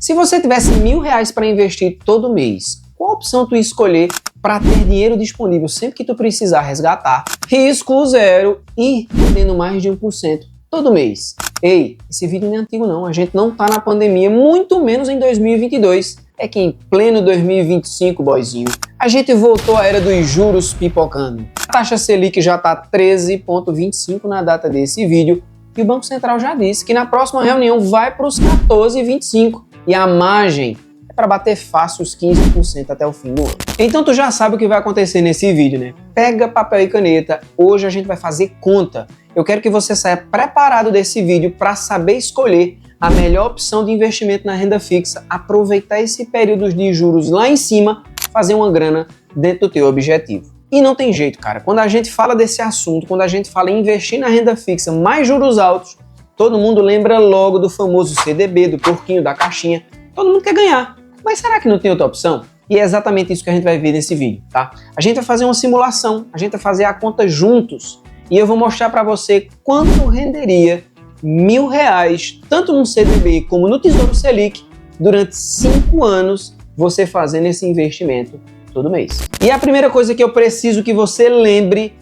Se você tivesse R$1.000 para investir todo mês, qual opção tu ia escolher para ter dinheiro disponível sempre que tu precisar resgatar? Risco zero e rendendo mais de 1% todo mês. Ei, esse vídeo não é antigo não, a gente não tá na pandemia, muito menos em 2022. É que em pleno 2025, boyzinho, a gente voltou à era dos juros pipocando. A taxa Selic já tá 13,25 na data desse vídeo e o Banco Central já disse que na próxima reunião vai para os 14,25 e a margem é para bater fácil os 15% até o fim do ano. Então tu já sabe o que vai acontecer nesse vídeo, né? Pega papel e caneta, hoje a gente vai fazer conta. Eu quero que você saia preparado desse vídeo para saber escolher a melhor opção de investimento na renda fixa, aproveitar esse período de juros lá em cima, fazer uma grana dentro do teu objetivo. E não tem jeito, cara. Quando a gente fala desse assunto, quando a gente fala em investir na renda fixa mais juros altos, todo mundo lembra logo do famoso CDB, do porquinho, da caixinha. Todo mundo quer ganhar. Mas será que não tem outra opção? E é exatamente isso que a gente vai ver nesse vídeo, tá? A gente vai fazer uma simulação, a gente vai fazer a conta juntos e eu vou mostrar para você quanto renderia R$1.000, tanto no CDB como no Tesouro Selic, durante 5 anos, você fazendo esse investimento todo mês. E a primeira coisa que eu preciso que você lembre,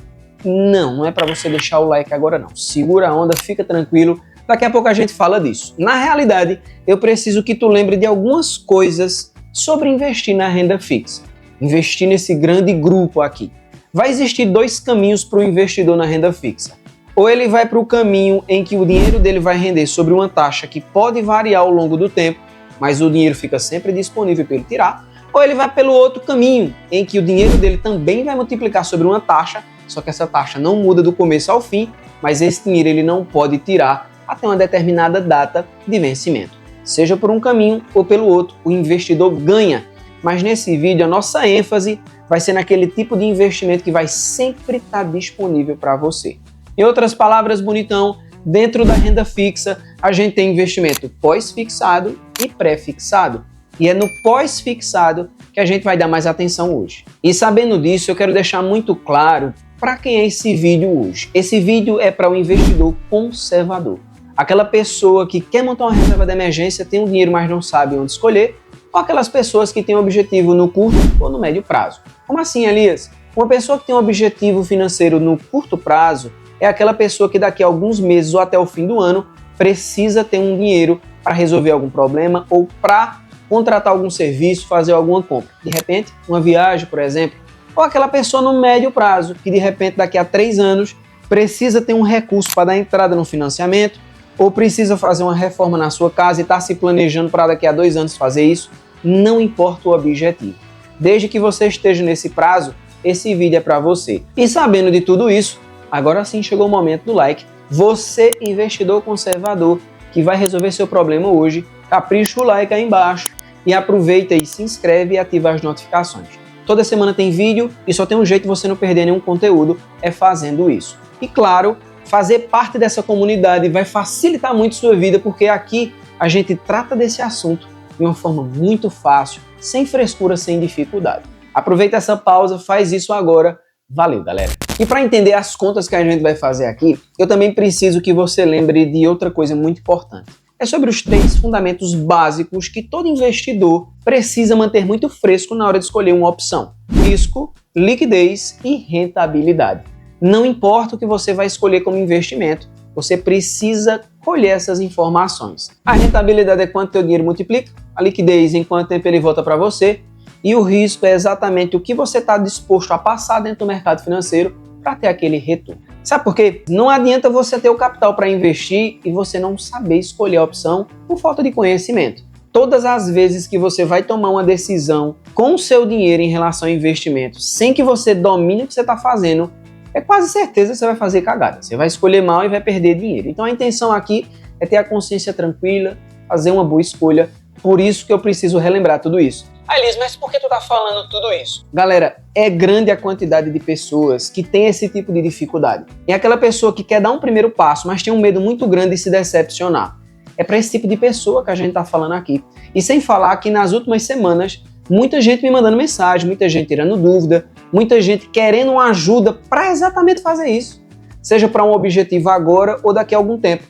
não é para você deixar o like agora não. Segura a onda, fica tranquilo, daqui a pouco a gente fala disso. Na realidade, eu preciso que tu lembre de algumas coisas sobre investir na renda fixa. Investir nesse grande grupo aqui. Vai existir 2 caminhos para o investidor na renda fixa. Ou ele vai para o caminho em que o dinheiro dele vai render sobre uma taxa que pode variar ao longo do tempo, mas o dinheiro fica sempre disponível para ele tirar, ou ele vai pelo outro caminho, em que o dinheiro dele também vai multiplicar sobre uma taxa, só que essa taxa não muda do começo ao fim, mas esse dinheiro ele não pode tirar até uma determinada data de vencimento. Seja por um caminho ou pelo outro, o investidor ganha. Mas nesse vídeo a nossa ênfase vai ser naquele tipo de investimento que vai sempre estar disponível para você. Em outras palavras, bonitão, dentro da renda fixa, a gente tem investimento pós-fixado e pré-fixado. E é no pós-fixado que a gente vai dar mais atenção hoje. E sabendo disso, eu quero deixar muito claro para quem é esse vídeo hoje. Esse vídeo é para o investidor conservador. Aquela pessoa que quer montar uma reserva de emergência, tem um dinheiro, mas não sabe onde escolher, ou aquelas pessoas que têm um objetivo no curto ou no médio prazo. Como assim, Elias? Uma pessoa que tem um objetivo financeiro no curto prazo é aquela pessoa que daqui a alguns meses ou até o fim do ano precisa ter um dinheiro para resolver algum problema ou para contratar algum serviço, fazer alguma compra. De repente, uma viagem, por exemplo. Ou aquela pessoa no médio prazo que de repente daqui a 3 anos precisa ter um recurso para dar entrada no financiamento ou precisa fazer uma reforma na sua casa e está se planejando para daqui a 2 anos fazer isso. Não importa o objetivo. Desde que você esteja nesse prazo, esse vídeo é para você. E sabendo de tudo isso, agora sim chegou o momento do like. Você, investidor conservador, que vai resolver seu problema hoje, capricha o like aí embaixo e aproveita e se inscreve e ativa as notificações. Toda semana tem vídeo e só tem um jeito de você não perder nenhum conteúdo, é fazendo isso. E claro, fazer parte dessa comunidade vai facilitar muito sua vida, porque aqui a gente trata desse assunto de uma forma muito fácil, sem frescura, sem dificuldade. Aproveita essa pausa, faz isso agora. Valeu, galera! E para entender as contas que a gente vai fazer aqui, eu também preciso que você lembre de outra coisa muito importante. É sobre os 3 fundamentos básicos que todo investidor precisa manter muito fresco na hora de escolher uma opção: risco, liquidez e rentabilidade. Não importa o que você vai escolher como investimento, você precisa colher essas informações. A rentabilidade é quanto teu dinheiro multiplica, a liquidez em quanto tempo ele volta para você, e o risco é exatamente o que você está disposto a passar dentro do mercado financeiro para ter aquele retorno. Sabe por quê? Não adianta você ter o capital para investir e você não saber escolher a opção por falta de conhecimento. Todas as vezes que você vai tomar uma decisão com o seu dinheiro em relação ao investimento, sem que você domine o que você está fazendo, é quase certeza que você vai fazer cagada. Você vai escolher mal e vai perder dinheiro. Então a intenção aqui é ter a consciência tranquila, fazer uma boa escolha. Por isso que eu preciso relembrar tudo isso. Elias, mas por que tu tá falando tudo isso? Galera, é grande a quantidade de pessoas que tem esse tipo de dificuldade. É aquela pessoa que quer dar um primeiro passo, mas tem um medo muito grande de se decepcionar. É para esse tipo de pessoa que a gente tá falando aqui. E sem falar que nas últimas semanas, muita gente me mandando mensagem, muita gente tirando dúvida, muita gente querendo uma ajuda para exatamente fazer isso. Seja para um objetivo agora ou daqui a algum tempo.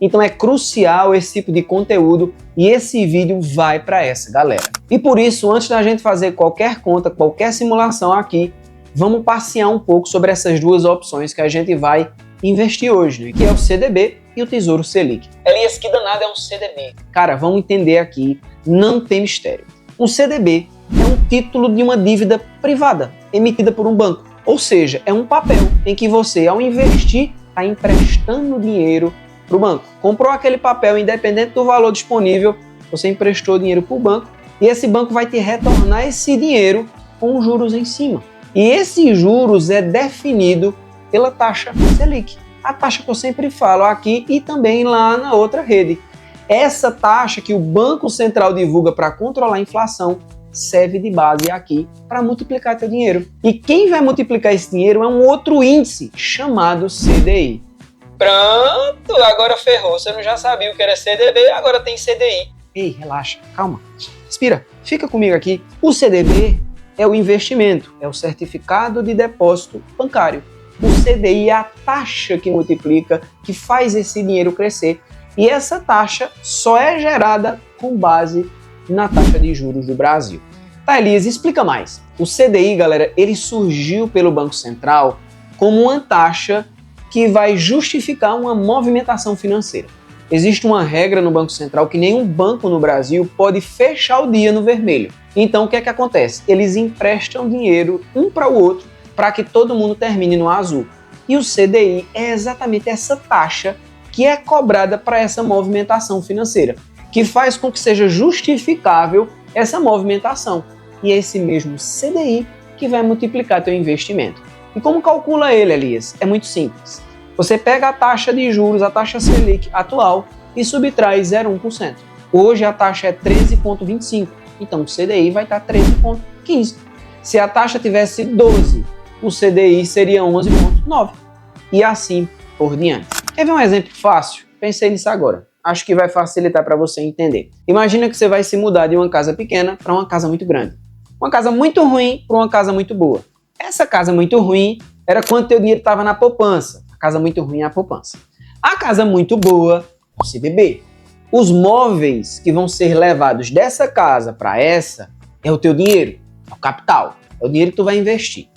Então é crucial esse tipo de conteúdo e esse vídeo vai para essa galera. E por isso, antes da gente fazer qualquer conta, qualquer simulação aqui, vamos passear um pouco sobre essas duas opções que a gente vai investir hoje, né? Que é o CDB e o Tesouro Selic. Elias, que danado é um CDB? Cara, vamos entender aqui, não tem mistério. Um CDB é um título de uma dívida privada, emitida por um banco. Ou seja, é um papel em que você, ao investir, está emprestando dinheiro para o banco. Comprou aquele papel, independente do valor disponível, você emprestou dinheiro para o banco e esse banco vai te retornar esse dinheiro com juros em cima. E esse juros é definido pela taxa Selic. A taxa que eu sempre falo aqui e também lá na outra rede. Essa taxa que o Banco Central divulga para controlar a inflação serve de base aqui para multiplicar teu dinheiro. E quem vai multiplicar esse dinheiro é um outro índice chamado CDI. Pronto, agora ferrou. Você não já sabia o que era CDB, agora tem CDI. Ei, relaxa, calma, respira, fica comigo aqui. O CDB é o investimento, é o certificado de depósito bancário. O CDI é a taxa que multiplica, que faz esse dinheiro crescer. E essa taxa só é gerada com base na taxa de juros do Brasil. Tá, Elias, explica mais. O CDI, galera, ele surgiu pelo Banco Central como uma taxa que vai justificar uma movimentação financeira. Existe uma regra no Banco Central que nenhum banco no Brasil pode fechar o dia no vermelho. Então, o que é que acontece? Eles emprestam dinheiro um para o outro para que todo mundo termine no azul. E o CDI é exatamente essa taxa que é cobrada para essa movimentação financeira, que faz com que seja justificável essa movimentação. E é esse mesmo CDI que vai multiplicar teu investimento. E como calcula ele, Elias? É muito simples. Você pega a taxa de juros, a taxa Selic atual e subtrai 0,1%. Hoje a taxa é 13,25%, então o CDI vai estar 13,15%. Se a taxa tivesse 12%, o CDI seria 11,9%. E assim por diante. Quer ver um exemplo fácil? Pensei nisso agora. Acho que vai facilitar para você entender. Imagina que você vai se mudar de uma casa pequena para uma casa muito grande. Uma casa muito ruim para uma casa muito boa. Essa casa muito ruim era quando teu dinheiro estava na poupança. A casa muito ruim é a poupança. A casa muito boa, o CDB. Os móveis que vão ser levados dessa casa para essa é o teu dinheiro, é o capital, é o dinheiro que tu vai investir.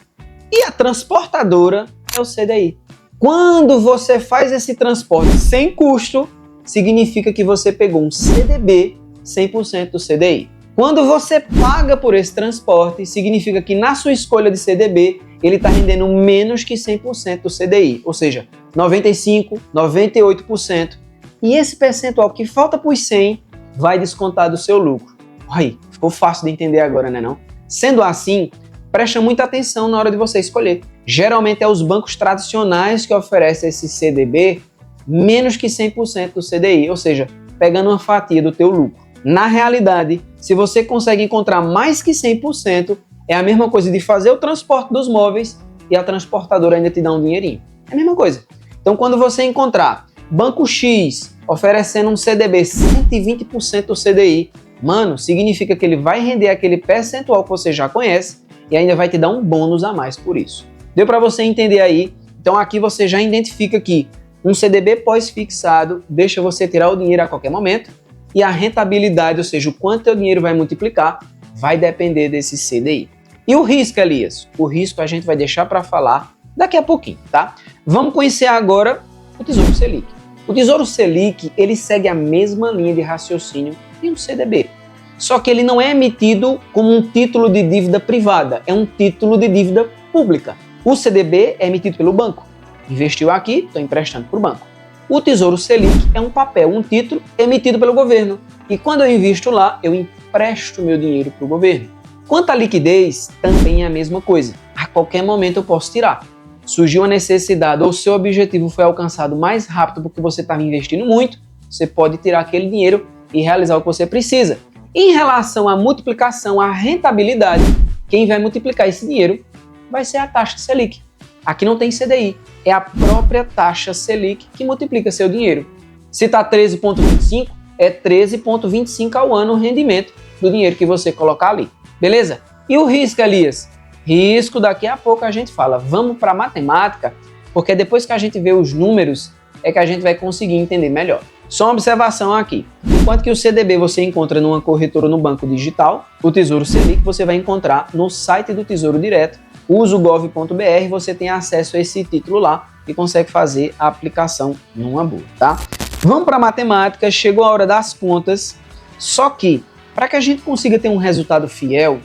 E a transportadora é o CDI. Quando você faz esse transporte sem custo, significa que você pegou um CDB 100% do CDI. Quando você paga por esse transporte, significa que na sua escolha de CDB, ele está rendendo menos que 100% do CDI, ou seja, 95%, 98%. E esse percentual que falta para os 100 vai descontar do seu lucro. Aí, ficou fácil de entender agora, né não? Sendo assim, presta muita atenção na hora de você escolher. Geralmente é os bancos tradicionais que oferecem esse CDB menos que 100% do CDI, ou seja, pegando uma fatia do teu lucro. Na realidade, se você consegue encontrar mais que 100%, é a mesma coisa de fazer o transporte dos móveis e a transportadora ainda te dá um dinheirinho. É a mesma coisa. Então, quando você encontrar Banco X oferecendo um CDB 120% do CDI, mano, significa que ele vai render aquele percentual que você já conhece e ainda vai te dar um bônus a mais por isso. Deu para você entender aí? Então, aqui você já identifica que um CDB pós-fixado deixa você tirar o dinheiro a qualquer momento e a rentabilidade, ou seja, o quanto teu dinheiro vai multiplicar, vai depender desse CDI. E o risco, Elias? O risco a gente vai deixar para falar daqui a pouquinho, tá? Vamos conhecer agora o Tesouro Selic. O Tesouro Selic, ele segue a mesma linha de raciocínio de um CDB. Só que ele não é emitido como um título de dívida privada, é um título de dívida pública. O CDB é emitido pelo banco. Investiu aqui, estou emprestando para o banco. O Tesouro Selic é um papel, um título emitido pelo governo. E quando eu invisto lá, eu empresto meu dinheiro para o governo. Quanto à liquidez, também é a mesma coisa. A qualquer momento eu posso tirar. Surgiu a necessidade ou seu objetivo foi alcançado mais rápido porque você estava investindo muito, você pode tirar aquele dinheiro e realizar o que você precisa. Em relação à multiplicação, à rentabilidade, quem vai multiplicar esse dinheiro vai ser a taxa Selic. Aqui não tem CDI, é a própria taxa Selic que multiplica seu dinheiro. Se está 13,25, é 13,25 ao ano o rendimento do dinheiro que você colocar ali. Beleza? E o risco, Elias? Risco, daqui a pouco a gente fala. Vamos para a matemática, porque depois que a gente vê os números, é que a gente vai conseguir entender melhor. Só uma observação aqui. Enquanto que o CDB você encontra numa corretora no Banco Digital, o Tesouro Selic você vai encontrar no site do Tesouro Direto, uso.gov.br, você tem acesso a esse título lá e consegue fazer a aplicação numa boa, tá? Vamos para a matemática, chegou a hora das contas, só que para que a gente consiga ter um resultado fiel,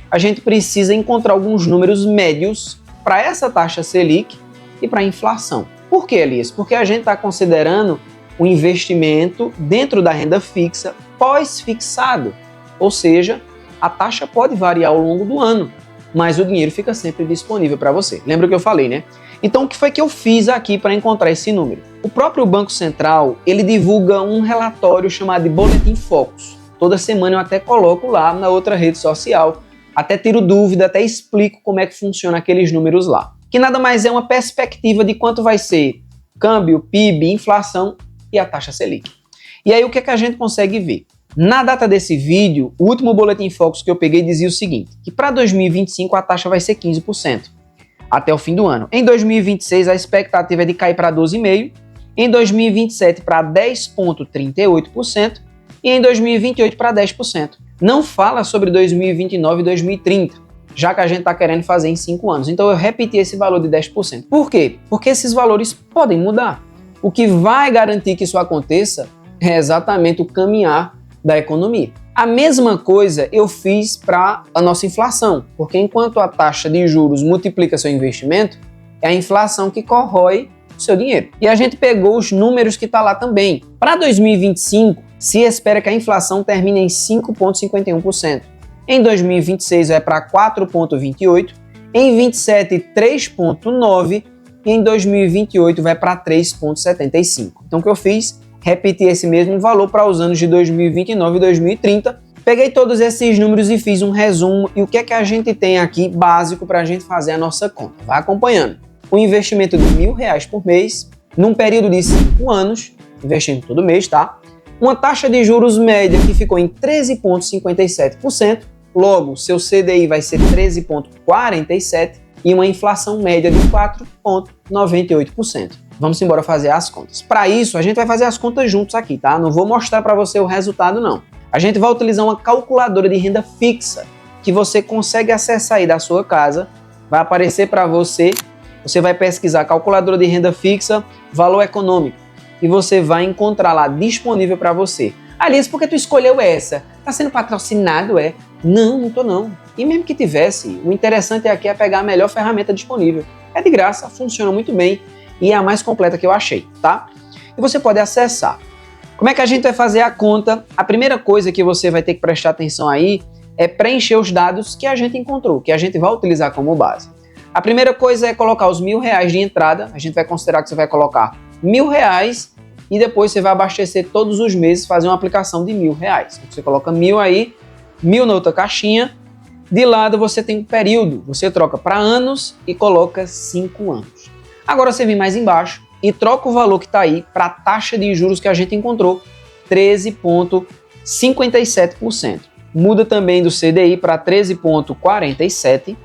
a gente precisa encontrar alguns números médios para essa taxa Selic e para a inflação. Por que, Elias? Porque a gente está considerando o investimento dentro da renda fixa pós-fixado, ou seja, a taxa pode variar ao longo do ano, mas o dinheiro fica sempre disponível para você. Lembra o que eu falei, né? Então, o que foi que eu fiz aqui para encontrar esse número? O próprio Banco Central, ele divulga um relatório chamado de Boletim Focus. Toda semana eu até coloco lá na outra rede social, até tiro dúvida, até explico como é que funciona aqueles números lá. Que nada mais é uma perspectiva de quanto vai ser câmbio, PIB, inflação e a taxa Selic. E aí o que é que a gente consegue ver? Na data desse vídeo, o último Boletim Focus que eu peguei dizia o seguinte, que para 2025 a taxa vai ser 15%, até o fim do ano. Em 2026 a expectativa é de cair para 12,5%, em 2027 para 10,38% e em 2028 para 10%. Não fala sobre 2029 e 2030, já que a gente está querendo fazer em 5 anos. Então eu repeti esse valor de 10%. Por quê? Porque esses valores podem mudar. O que vai garantir que isso aconteça é exatamente o caminhar da economia. A mesma coisa eu fiz para a nossa inflação, porque enquanto a taxa de juros multiplica seu investimento, é a inflação que corrói o seu dinheiro. E a gente pegou os números que está lá também. Para 2025, se espera que a inflação termine em 5,51%. Em 2026 vai para 4,28%, em 27 3,9% e em 2028 vai para 3,75%. Então o que eu fiz? Repeti esse mesmo valor para os anos de 2029 e 2030. Peguei todos esses números e fiz um resumo. E o que é que a gente tem aqui básico para a gente fazer a nossa conta? Vai acompanhando. Um investimento de R$1.000 por mês, num período de 5 anos, investindo todo mês, tá? Uma taxa de juros média que ficou em 13,57%, logo seu CDI vai ser 13,47% e uma inflação média de 4,98%. Vamos embora fazer as contas. Para isso, a gente vai fazer as contas juntos aqui, tá? Não vou mostrar para você o resultado, não. A gente vai utilizar uma calculadora de renda fixa que você consegue acessar aí da sua casa. Vai aparecer para você. Você vai pesquisar calculadora de renda fixa, valor econômico. E você vai encontrar lá disponível para você. Aliás, por que tu escolheu essa? Tá sendo patrocinado, é? Não, não tô não. E mesmo que tivesse, o interessante aqui é pegar a melhor ferramenta disponível. É de graça, funciona muito bem e é a mais completa que eu achei, tá? E você pode acessar. Como é que a gente vai fazer a conta? A primeira coisa que você vai ter que prestar atenção aí é preencher os dados que a gente encontrou, que a gente vai utilizar como base. A primeira coisa é colocar os R$1.000 de entrada. A gente vai considerar que você vai colocar R$1.000 e depois você vai abastecer todos os meses, fazer uma aplicação de R$1.000. Você coloca 1.000 aí, 1.000 na outra caixinha. De lado você tem um período, você troca para anos e coloca 5 anos. Agora você vem mais embaixo e troca o valor que está aí para a taxa de juros que a gente encontrou, 13,57%. Muda também do CDI para 13,47%,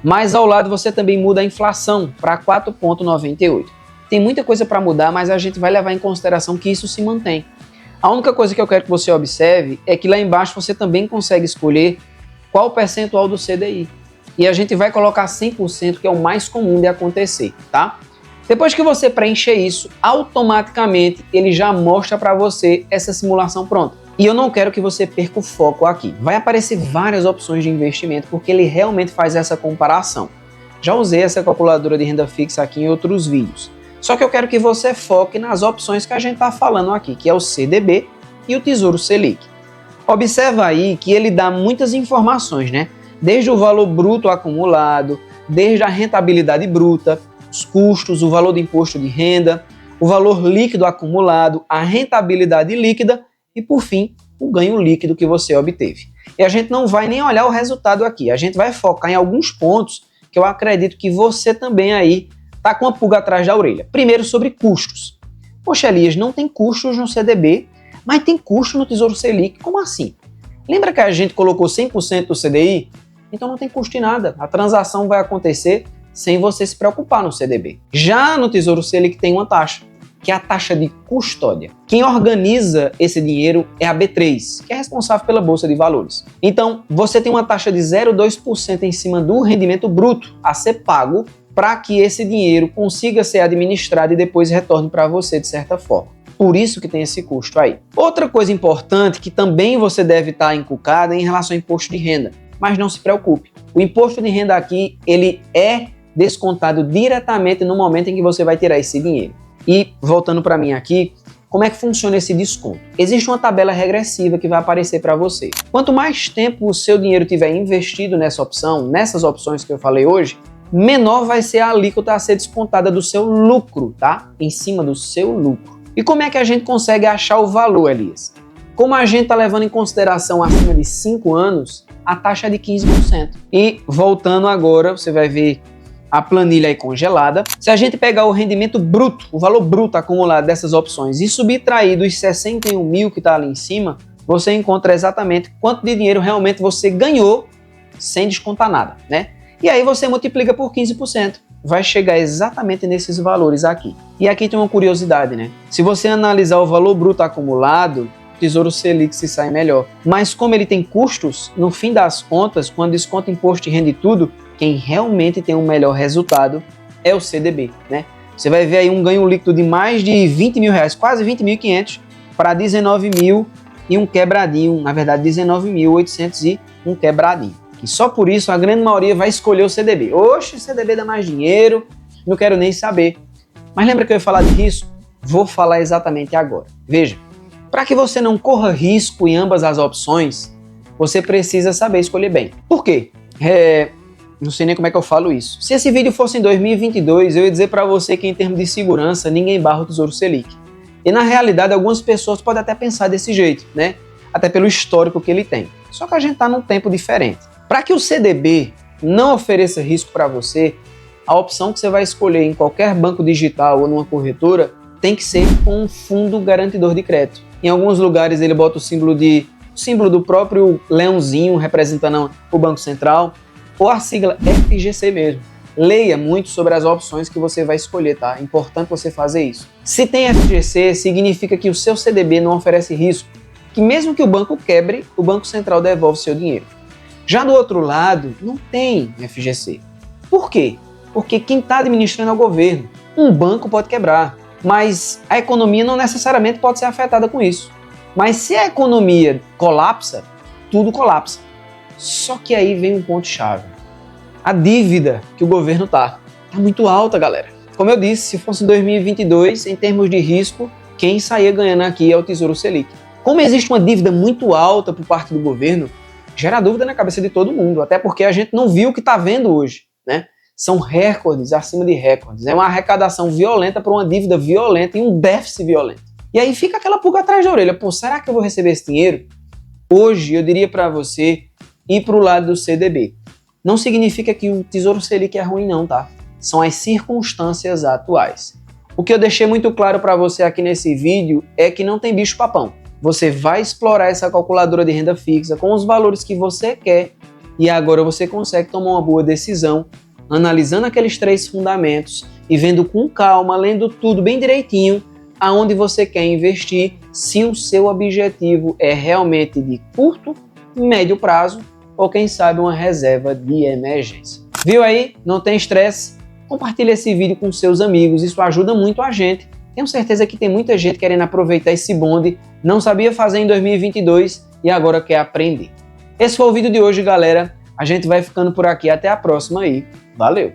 mas ao lado você também muda a inflação para 4,98%. Tem muita coisa para mudar, mas a gente vai levar em consideração que isso se mantém. A única coisa que eu quero que você observe é que lá embaixo você também consegue escolher qual o percentual do CDI. E a gente vai colocar 100%, que é o mais comum de acontecer, tá? Depois que você preencher isso, automaticamente ele já mostra para você essa simulação pronta. E eu não quero que você perca o foco aqui. Vai aparecer várias opções de investimento, porque ele realmente faz essa comparação. Já usei essa calculadora de renda fixa aqui em outros vídeos. Só que eu quero que você foque nas opções que a gente está falando aqui, que é o CDB e o Tesouro Selic. Observa aí que ele dá muitas informações, né? Desde o valor bruto acumulado, desde a rentabilidade bruta, os custos, o valor do imposto de renda, o valor líquido acumulado, a rentabilidade líquida e, por fim, o ganho líquido que você obteve. E a gente não vai nem olhar o resultado aqui, a gente vai focar em alguns pontos que eu acredito que você também aí está com a pulga atrás da orelha. Primeiro, sobre custos. Poxa, Elias, não tem custos no CDB, mas tem custo no Tesouro Selic. Como assim? Lembra que a gente colocou 100% do CDI? Então não tem custo em nada. A transação vai acontecer sem você se preocupar no CDB. Já no Tesouro Selic tem uma taxa. que é a taxa de custódia. Quem organiza esse dinheiro é a B3, que é responsável pela Bolsa de Valores. Então, você tem uma taxa de 0,2% em cima do rendimento bruto a ser pago para que esse dinheiro consiga ser administrado e depois retorne para você de certa forma. Por isso que tem esse custo aí. Outra coisa importante que também você deve estar encucado é em relação ao imposto de renda. Mas não se preocupe. O imposto de renda aqui, ele é descontado diretamente no momento em que você vai tirar esse dinheiro. E, voltando para mim aqui, como é que funciona esse desconto? Existe uma tabela regressiva que vai aparecer para você. Quanto mais tempo o seu dinheiro tiver investido nessa opção, nessas opções que eu falei hoje, menor vai ser a alíquota a ser descontada do seu lucro, tá? Em cima do seu lucro. E como é que a gente consegue achar o valor, Elias? Como a gente está levando em consideração acima de 5 anos, a taxa é de 15%. E, voltando agora, você vai ver a planilha aí congelada. Se a gente pegar o rendimento bruto, o valor bruto acumulado dessas opções e subtrair dos 61 mil que está ali em cima, você encontra exatamente quanto de dinheiro realmente você ganhou sem descontar nada, né? E aí você multiplica por 15%. Vai chegar exatamente nesses valores aqui. E aqui tem uma curiosidade, né? Se você analisar o valor bruto acumulado, o Tesouro Selic se sai melhor. Mas como ele tem custos, no fim das contas, quando desconta imposto de renda e tudo, quem realmente tem um melhor resultado é o CDB, né? Você vai ver aí um ganho líquido de mais de 20 mil reais, quase 20.500 para 19 mil e um quebradinho, na verdade 19.800 e um quebradinho. E só por isso a grande maioria vai escolher o CDB. Oxe, CDB dá mais dinheiro, não quero nem saber. Mas lembra que eu ia falar de risco? Vou falar exatamente agora. Veja, para que você não corra risco em ambas as opções, você precisa saber escolher bem. Por quê? Não sei nem como é que eu falo isso. Se esse vídeo fosse em 2022, eu ia dizer para você que em termos de segurança, ninguém barra o Tesouro Selic. E na realidade, algumas pessoas podem até pensar desse jeito, né? Até pelo histórico que ele tem. Só que a gente está num tempo diferente. Para que o CDB não ofereça risco para você, a opção que você vai escolher em qualquer banco digital ou numa corretora tem que ser com um fundo garantidor de crédito. Em alguns lugares ele bota o símbolo do próprio leãozinho representando o Banco Central, ou a sigla FGC mesmo. Leia muito sobre as opções que você vai escolher, tá? É importante você fazer isso. Se tem FGC, significa que o seu CDB não oferece risco, que mesmo que o banco quebre, o Banco Central devolve seu dinheiro. Já do outro lado, não tem FGC. Por quê? Porque quem está administrando é o governo. Um banco pode quebrar, mas a economia não necessariamente pode ser afetada com isso. Mas se a economia colapsa, tudo colapsa. Só que aí vem um ponto-chave. A dívida que o governo tá muito alta, galera. Como eu disse, se fosse em 2022, em termos de risco, quem saía ganhando aqui é o Tesouro Selic. Como existe uma dívida muito alta por parte do governo, gera dúvida na cabeça de todo mundo, até porque a gente não viu o que está vendo hoje, né? São recordes acima de recordes. É uma arrecadação violenta para uma dívida violenta e um déficit violento. E aí fica aquela pulga atrás da orelha. Pô, será que eu vou receber esse dinheiro? Hoje eu diria para você ir para o lado do CDB. Não significa que o Tesouro Selic é ruim não, tá? São as circunstâncias atuais. O que eu deixei muito claro para você aqui nesse vídeo é que não tem bicho papão. Você vai explorar essa calculadora de renda fixa com os valores que você quer e agora você consegue tomar uma boa decisão analisando aqueles 3 fundamentos e vendo com calma, lendo tudo bem direitinho aonde você quer investir, se o seu objetivo é realmente de curto, médio prazo ou quem sabe uma reserva de emergência. Viu aí? Não tem estresse? Compartilhe esse vídeo com seus amigos, isso ajuda muito a gente. Tenho certeza que tem muita gente querendo aproveitar esse bonde, não sabia fazer em 2022 e agora quer aprender. Esse foi o vídeo de hoje, galera. A gente vai ficando por aqui. Até a próxima aí. Valeu!